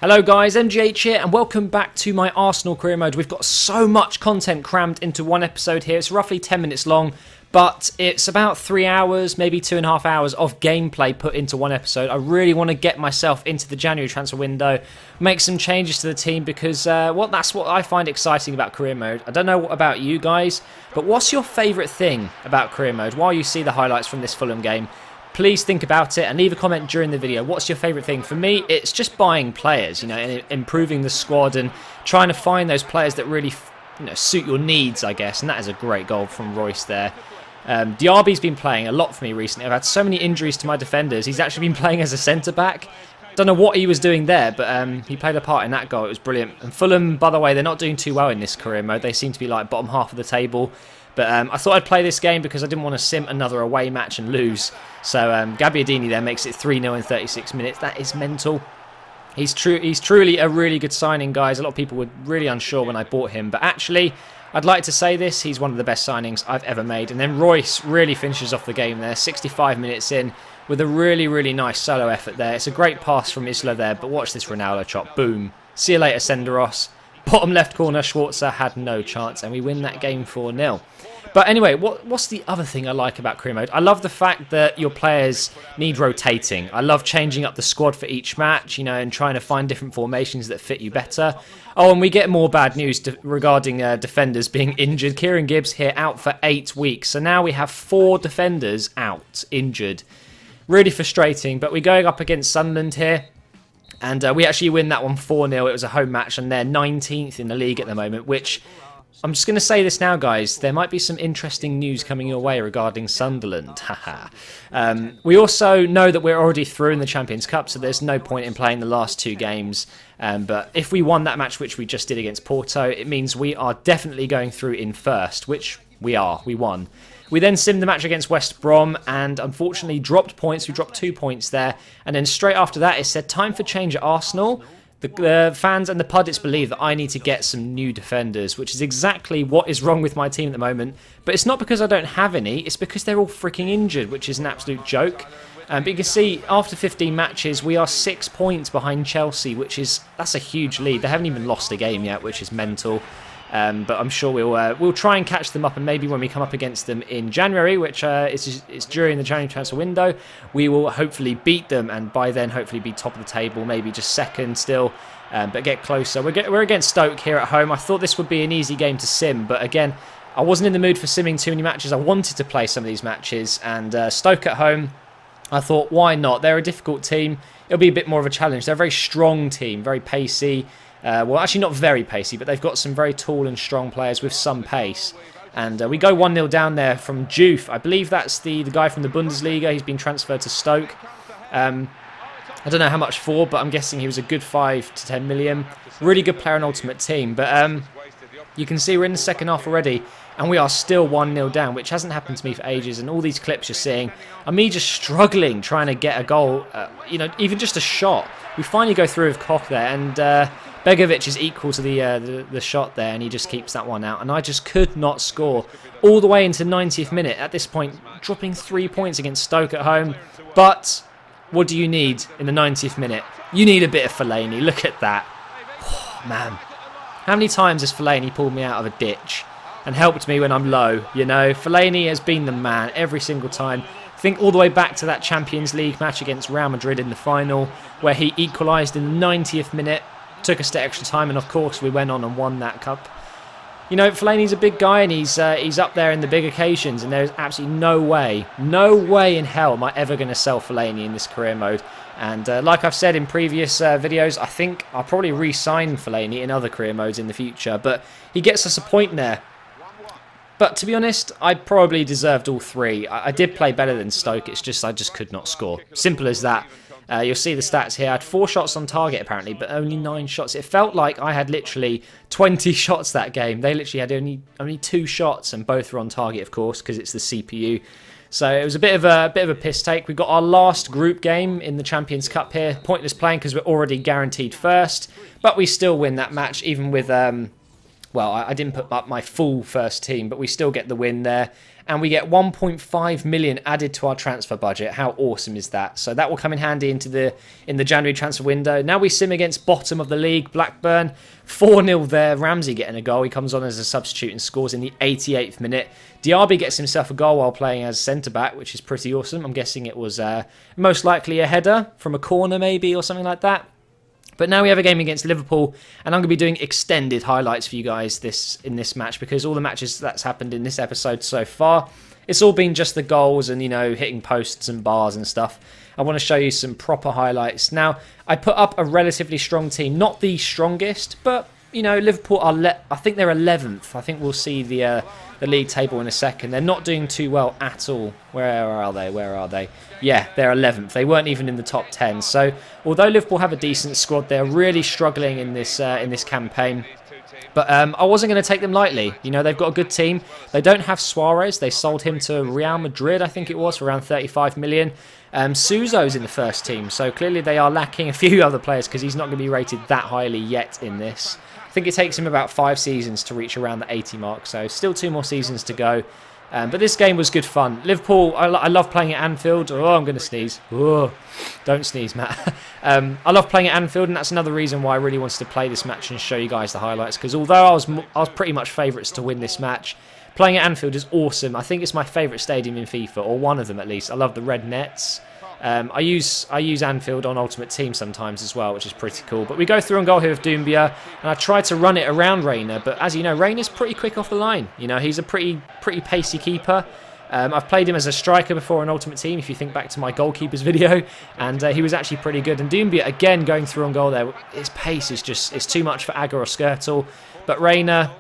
Hello guys, MGH here and welcome back to my Arsenal career mode. We've got so much content crammed into one episode here. It's roughly 10 minutes long, but it's about 3 hours, maybe 2.5 hours of gameplay put into one episode. I really want to get myself into the January transfer window, make some changes to the team because that's what I find exciting about career mode. I don't know about you guys, but what's your favourite thing about career mode? While you see the highlights from this Fulham game, please think about it and leave a comment during the video. What's your favourite thing? For me, it's just buying players, and improving the squad and trying to find those players that really, suit your needs, I guess. And that is a great goal from Royce there. Diaby's been playing a lot for me recently. I've had so many injuries to my defenders. He's actually been playing as a centre-back. Don't know what he was doing there, but he played a part in that goal. It was brilliant. And Fulham, by the way, they're not doing too well in this career mode. They seem to be like bottom half of the table. But I thought I'd play this game because I didn't want to sim another away match and lose. So Gabbiadini there makes it 3-0 in 36 minutes. That is mental. He's truly a really good signing, guys. A lot of people were really unsure when I bought him. But actually, I'd like to say this. He's one of the best signings I've ever made. And then Royce really finishes off the game there. 65 minutes in with a really, really nice solo effort there. It's a great pass from Isla there. But watch this Ronaldo chop. Boom. See you later, Senderos. Bottom left corner, Schwarzer had no chance, and we win that game 4-0. But anyway, what's the other thing I like about career mode? I love the fact that your players need rotating. I love changing up the squad for each match, and trying to find different formations that fit you better. Oh, and we get more bad news regarding defenders being injured. Kieran Gibbs here out for 8 weeks. So now we have 4 defenders out, injured. Really frustrating, but we're going up against Sunderland here. And we actually win that one 4-0. It was a home match, and they're 19th in the league at the moment, which I'm just going to say this now, guys. There might be some interesting news coming your way regarding Sunderland. We also know that we're already through in the Champions Cup, so there's no point in playing the last 2 games. But if we won that match, which we just did against Porto, it means we are definitely going through in first, which we are. We won. We then simmed the match against West Brom and unfortunately dropped points. We dropped 2 points there. And then straight after that, it said time for change at Arsenal. The fans and the pundits believe that I need to get some new defenders, which is exactly what is wrong with my team at the moment. But it's not because I don't have any. It's because they're all freaking injured, which is an absolute joke. But you can see after 15 matches, we are 6 points behind Chelsea, that's a huge lead. They haven't even lost a game yet, which is mental. But I'm sure we'll try and catch them up, and maybe when we come up against them in January, which is during the January transfer window, we will hopefully beat them, and by then hopefully be top of the table, maybe just second still, but get closer. We're against Stoke here at home. I thought this would be an easy game to sim, but again, I wasn't in the mood for simming too many matches. I wanted to play some of these matches, and Stoke at home, I thought, why not? They're a difficult team. It'll be a bit more of a challenge. They're a very strong team, very pacey. Well, actually not very pacey, but they've got some very tall and strong players with some pace. And we go 1-0 down there from Juve. I believe that's the guy from the Bundesliga. He's been transferred to Stoke. I don't know how much for, but I'm guessing he was a good 5 to 10 million. Really good player in Ultimate Team. But you can see we're in the second half already, and we are still 1-0 down, which hasn't happened to me for ages. And all these clips you're seeing are me just struggling, trying to get a goal, even just a shot. We finally go through with Koch there, and Begovic is equal to the shot there, and he just keeps that one out. And I just could not score all the way into the 90th minute. At this point, dropping 3 points against Stoke at home. But what do you need in the 90th minute? You need a bit of Fellaini. Look at that. Oh, man. How many times has Fellaini pulled me out of a ditch and helped me when I'm low? Fellaini has been the man every single time. Think all the way back to that Champions League match against Real Madrid in the final, where he equalised in the 90th minute. Took us to extra time, and of course we went on and won that cup. Fellaini's a big guy, and he's up there in the big occasions, and there's absolutely no way in hell am I ever going to sell Fellaini in this career mode. And like I've said in previous videos, I think I'll probably re-sign Fellaini in other career modes in the future, but he gets us a point there. But to be honest, I probably deserved all 3. I did play better than Stoke, it's just I just could not score. Simple as that. You'll see the stats here. I had 4 shots on target apparently, but only 9 shots. It felt like I had literally 20 shots that game. They literally had only 2 shots, and both were on target, of course, because it's the CPU. So it was a bit of a piss take. We got our last group game in the Champions Cup here. Pointless playing because we're already guaranteed first, but we still win that match, even with Well, I didn't put up my full first team, but we still get the win there. And we get 1.5 million added to our transfer budget. How awesome is that? So that will come in handy in the January transfer window. Now we sim against bottom of the league, Blackburn. 4-0 there. Ramsey getting a goal. He comes on as a substitute and scores in the 88th minute. Diaby gets himself a goal while playing as centre-back, which is pretty awesome. I'm guessing it was most likely a header from a corner maybe or something like that. But now we have a game against Liverpool, and I'm going to be doing extended highlights for you guys in this match, because all the matches that's happened in this episode so far, it's all been just the goals and, hitting posts and bars and stuff. I want to show you some proper highlights. Now, I put up a relatively strong team, not the strongest, but, Liverpool are, I think they're 11th. I think we'll see the league table in a second. They're not doing too well at all. Where are they? Yeah, they're 11th. They weren't even in the top 10. So, although Liverpool have a decent squad, they're really struggling in this campaign. But I wasn't going to take them lightly. They've got a good team. They don't have Suarez. They sold him to Real Madrid, I think it was, for around 35 million. Suzo's in the first team, so clearly they are lacking a few other players because he's not going to be rated that highly yet in this. I think it takes him about 5 seasons to reach around the 80 mark, so still 2 more seasons to go. But this game was good fun. Liverpool, I love playing at Anfield. Oh, I'm going to sneeze. Oh, don't sneeze, Matt. I love playing at Anfield, and that's another reason why I really wanted to play this match and show you guys the highlights. Because although I was pretty much favourites to win this match, playing at Anfield is awesome. I think it's my favourite stadium in FIFA, or one of them at least. I love the red nets. I use Anfield on Ultimate Team sometimes as well, which is pretty cool. But we go through on goal here with Doumbia, and I try to run it around Reina. But as you know, Reina's pretty quick off the line. He's a pretty pacey keeper. I've played him as a striker before on Ultimate Team, if you think back to my goalkeepers video, and he was actually pretty good. And Doumbia, again, going through on goal there, his pace is it's too much for Agger or Skirtle. But Reina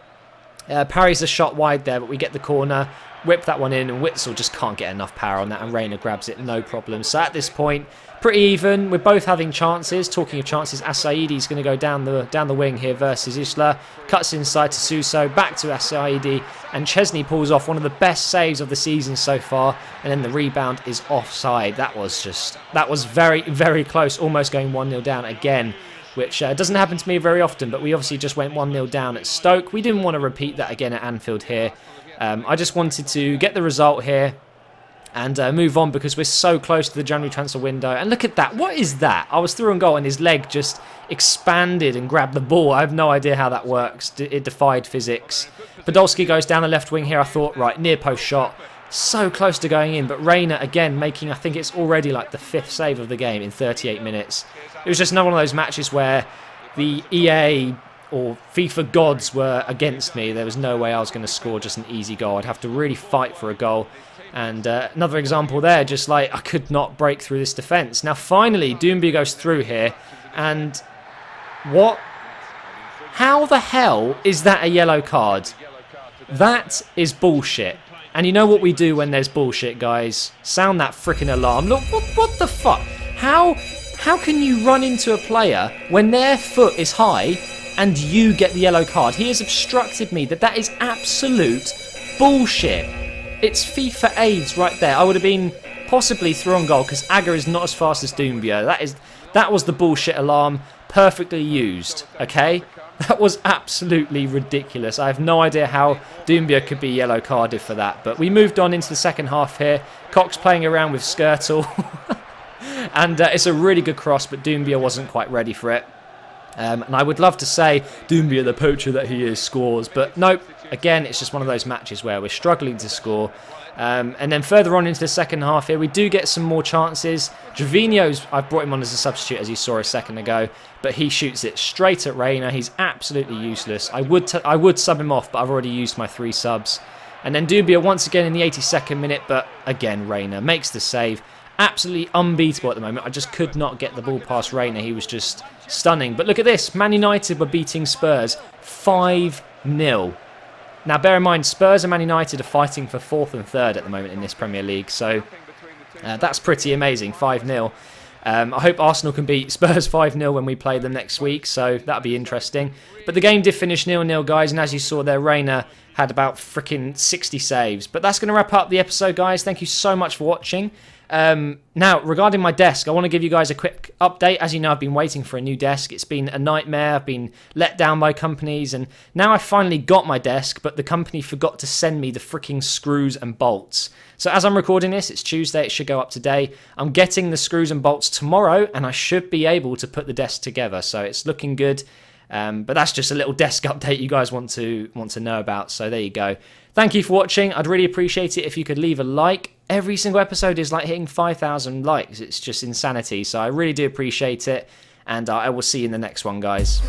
parries the shot wide there, but we get the corner. Whip that one in, and Witsel just can't get enough power on that, and Reina grabs it, no problem. So at this point, pretty even. We're both having chances. Talking of chances, Asaidi's going to go down the wing here versus Isla. Cuts inside to Suso, back to Asaidi, and Chesney pulls off one of the best saves of the season so far, and then the rebound is offside. That was very, very close, almost going 1-0 down again, which doesn't happen to me very often, but we obviously just went 1-0 down at Stoke. We didn't want to repeat that again at Anfield here. I just wanted to get the result here and move on because we're so close to the January transfer window. And look at that. What is that? I was through on goal and his leg just expanded and grabbed the ball. I have no idea how that works. It defied physics. Podolski goes down the left wing here. I thought, right, near post shot. So close to going in. But Reina, again, making, I think it's already like the 5th save of the game in 38 minutes. It was just another one of those matches where the EA or FIFA gods were against me. There was no way I was going to score just an easy goal. I'd have to really fight for a goal. And another example there, just like I could not break through this defence. Now finally, Doumbia goes through here. And what? How the hell is that a yellow card? That is bullshit. And you know what we do when there's bullshit, guys? Sound that freaking alarm. Look, what the fuck? How can you run into a player when their foot is high and you get the yellow card? He has obstructed me. That is absolute bullshit. It's FIFA AIDS right there. I would have been possibly through on goal because Agger is not as fast as Doumbia. That was the bullshit alarm, perfectly used, okay? That was absolutely ridiculous. I have no idea how Doumbia could be yellow carded for that. But we moved on into the second half here. Cox playing around with Skirtle. And it's a really good cross, but Doumbia wasn't quite ready for it. And I would love to say Doumbia, the poacher that he is, scores. But nope, again, it's just one of those matches where we're struggling to score. And then further on into the second half here, we do get some more chances. Gervinho's, I've brought him on as a substitute, as you saw a second ago, but he shoots it straight at Reina. He's absolutely useless. I would sub him off, but I've already used my 3 subs. And then Doumbia once again in the 82nd minute, but again, Reina makes the save. Absolutely unbeatable at the moment. I just could not get the ball past Reina. He was just stunning. But look at this. Man United were beating Spurs 5-0. Now, bear in mind, Spurs and Man United are fighting for 4th and 3rd at the moment in this Premier League. So that's pretty amazing, 5-0. I hope Arsenal can beat Spurs 5-0 when we play them next week. So that'll be interesting. But the game did finish 0-0, guys. And as you saw there, Reina had about freaking 60 saves. But that's going to wrap up the episode, guys. Thank you so much for watching. Now, regarding my desk, I want to give you guys a quick update. As you know, I've been waiting for a new desk. It's been a nightmare. I've been let down by companies, and now I finally got my desk, but the company forgot to send me the freaking screws and bolts. So as I'm recording this, it's Tuesday. It should go up today. I'm getting the screws and bolts tomorrow, and I should be able to put the desk together. So it's looking good. But that's just a little desk update you guys want to know about. So there you go. Thank you for watching. I'd really appreciate it if you could leave a like. Every single episode is like hitting 5,000 likes. It's just insanity. So I really do appreciate it. And I will see you in the next one, guys.